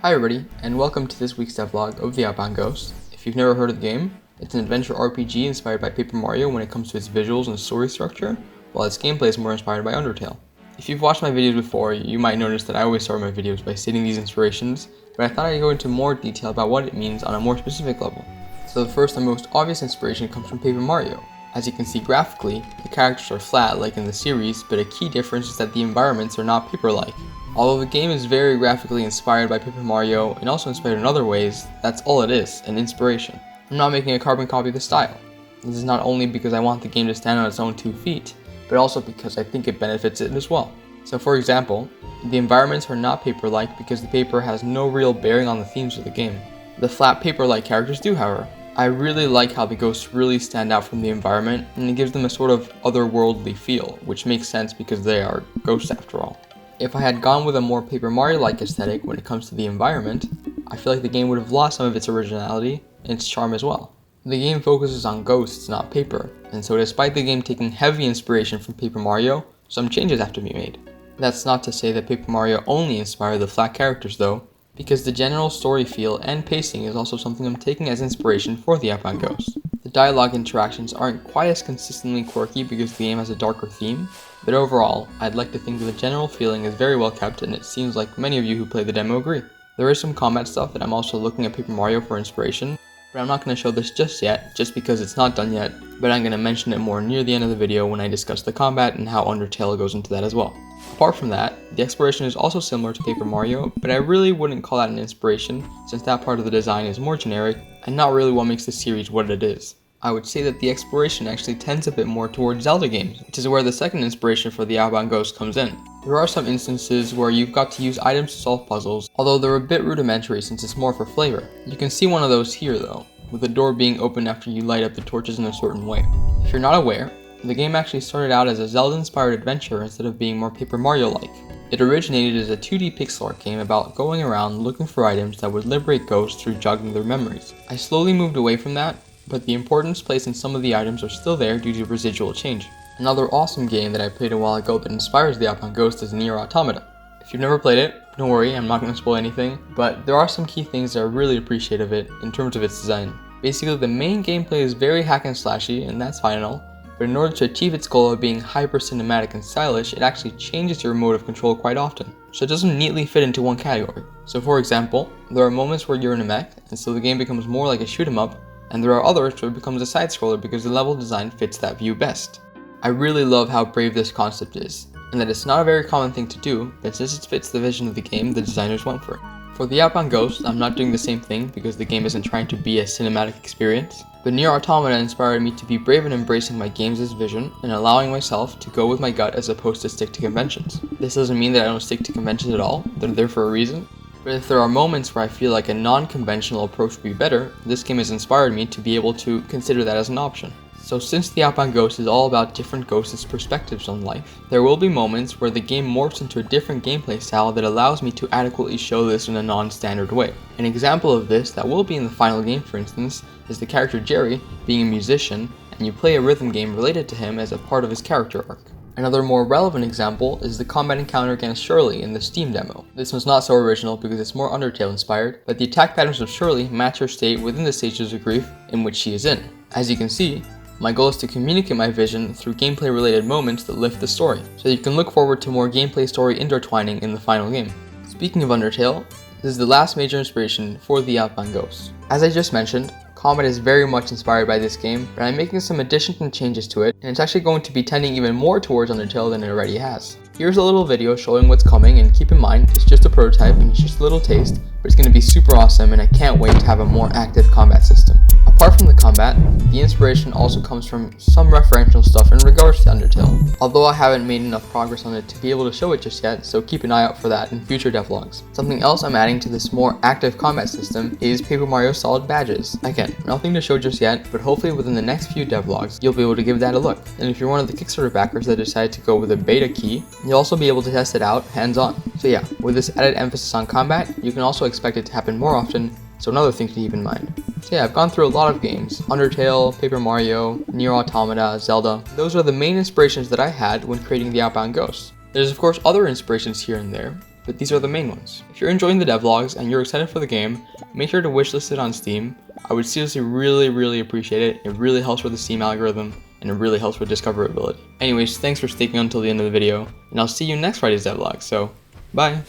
Hi everybody, and welcome to this week's devlog of the Outbound Ghost. If you've never heard of the game, it's an adventure RPG inspired by Paper Mario when it comes to its visuals and story structure, while its gameplay is more inspired by Undertale. If you've watched my videos before, you might notice that I always start my videos by stating these inspirations, but I thought I'd go into more detail about what it means on a more specific level. So the first and most obvious inspiration comes from Paper Mario. As you can see graphically, the characters are flat like in the series, but a key difference is that the environments are not paper-like. Although the game is very graphically inspired by Paper Mario and also inspired in other ways, that's all it is, an inspiration. I'm not making a carbon copy of the style. This is not only because I want the game to stand on its own 2 feet, but also because I think it benefits it as well. So for example, the environments are not paper-like because the paper has no real bearing on the themes of the game. The flat paper-like characters do, however. I really like how the ghosts really stand out from the environment, and it gives them a sort of otherworldly feel, which makes sense because they are ghosts after all. If I had gone with a more Paper Mario-like aesthetic when it comes to the environment, I feel like the game would have lost some of its originality and its charm as well. The game focuses on ghosts, not paper, and so despite the game taking heavy inspiration from Paper Mario, some changes have to be made. That's not to say that Paper Mario only inspired the flat characters though, because the general story feel and pacing is also something I'm taking as inspiration for the Outbound Ghost. The dialogue interactions aren't quite as consistently quirky because the game has a darker theme, but overall, I'd like to think that the general feeling is very well kept, and it seems like many of you who played the demo agree. There is some combat stuff that I'm also looking at Paper Mario for inspiration, but I'm not going to show this just yet, just because it's not done yet, but I'm going to mention it more near the end of the video when I discuss the combat and how Undertale goes into that as well. Apart from that, the exploration is also similar to Paper Mario, but I really wouldn't call that an inspiration, since that part of the design is more generic, and not really what makes the series what it is. I would say that the exploration actually tends a bit more towards Zelda games, which is where the second inspiration for the Outbound Ghost comes in. There are some instances where you've got to use items to solve puzzles, although they're a bit rudimentary since it's more for flavor. You can see one of those here though, with the door being opened after you light up the torches in a certain way. If you're not aware, the game actually started out as a Zelda-inspired adventure instead of being more Paper Mario-like. It originated as a 2D pixel art game about going around looking for items that would liberate ghosts through jogging their memories. I slowly moved away from that, but the importance placed in some of the items are still there due to residual change. Another awesome game that I played a while ago that inspires the Outbound Ghost is Nier Automata. If you've never played it, don't worry, I'm not going to spoil anything, but there are some key things that I really appreciate of it in terms of its design. Basically, the main gameplay is very hack and slashy, and that's fine and all, but in order to achieve its goal of being hyper cinematic and stylish, it actually changes your mode of control quite often, so it doesn't neatly fit into one category. So for example, there are moments where you're in a mech, and so the game becomes more like a shoot 'em up, and there are others where it becomes a side-scroller because the level design fits that view best. I really love how brave this concept is, and that it's not a very common thing to do, but since it fits the vision of the game, the designers went for it. For the Outbound Ghost, I'm not doing the same thing because the game isn't trying to be a cinematic experience, but Nier Automata inspired me to be brave in embracing my game's vision and allowing myself to go with my gut as opposed to stick to conventions. This doesn't mean that I don't stick to conventions at all, they're there for a reason. But if there are moments where I feel like a non-conventional approach would be better, this game has inspired me to be able to consider that as an option. So since the Outbound Ghost is all about different ghosts' perspectives on life, there will be moments where the game morphs into a different gameplay style that allows me to adequately show this in a non-standard way. An example of this that will be in the final game, for instance, is the character Jerry being a musician, and you play a rhythm game related to him as a part of his character arc. Another more relevant example is the combat encounter against Shirley in the Steam demo. This one's not so original because it's more Undertale inspired, but the attack patterns of Shirley match her state within the stages of grief in which she is in. As you can see, my goal is to communicate my vision through gameplay related moments that lift the story, so you can look forward to more gameplay story intertwining in the final game. Speaking of Undertale, this is the last major inspiration for the Outbound Ghost. As I just mentioned, combat is very much inspired by this game, but I'm making some additions and changes to it, and it's actually going to be tending even more towards Undertale than it already has. Here's a little video showing what's coming, and keep in mind, it's just a prototype and it's just a little taste, but it's going to be super awesome and I can't wait to have a more active combat system. Apart from the combat, the inspiration also comes from some referential stuff in regards to Undertale, although I haven't made enough progress on it to be able to show it just yet, so keep an eye out for that in future devlogs. Something else I'm adding to this more active combat system is Paper Mario solid badges. Again, nothing to show just yet, but hopefully within the next few devlogs, you'll be able to give that a look. And if you're one of the Kickstarter backers that decided to go with a beta key, you'll also be able to test it out hands-on. So yeah, with this added emphasis on combat, you can also expect it to happen more often, so another thing to keep in mind. So yeah, I've gone through a lot of games. Undertale, Paper Mario, Nier Automata, Zelda. Those are the main inspirations that I had when creating the Outbound Ghost. There's of course other inspirations here and there, but these are the main ones. If you're enjoying the devlogs and you're excited for the game, make sure to wishlist it on Steam. I would seriously really appreciate it. It really helps with the Steam algorithm, and it really helps with discoverability. Anyways, thanks for sticking until the end of the video, and I'll see you next Friday's devlog, so bye!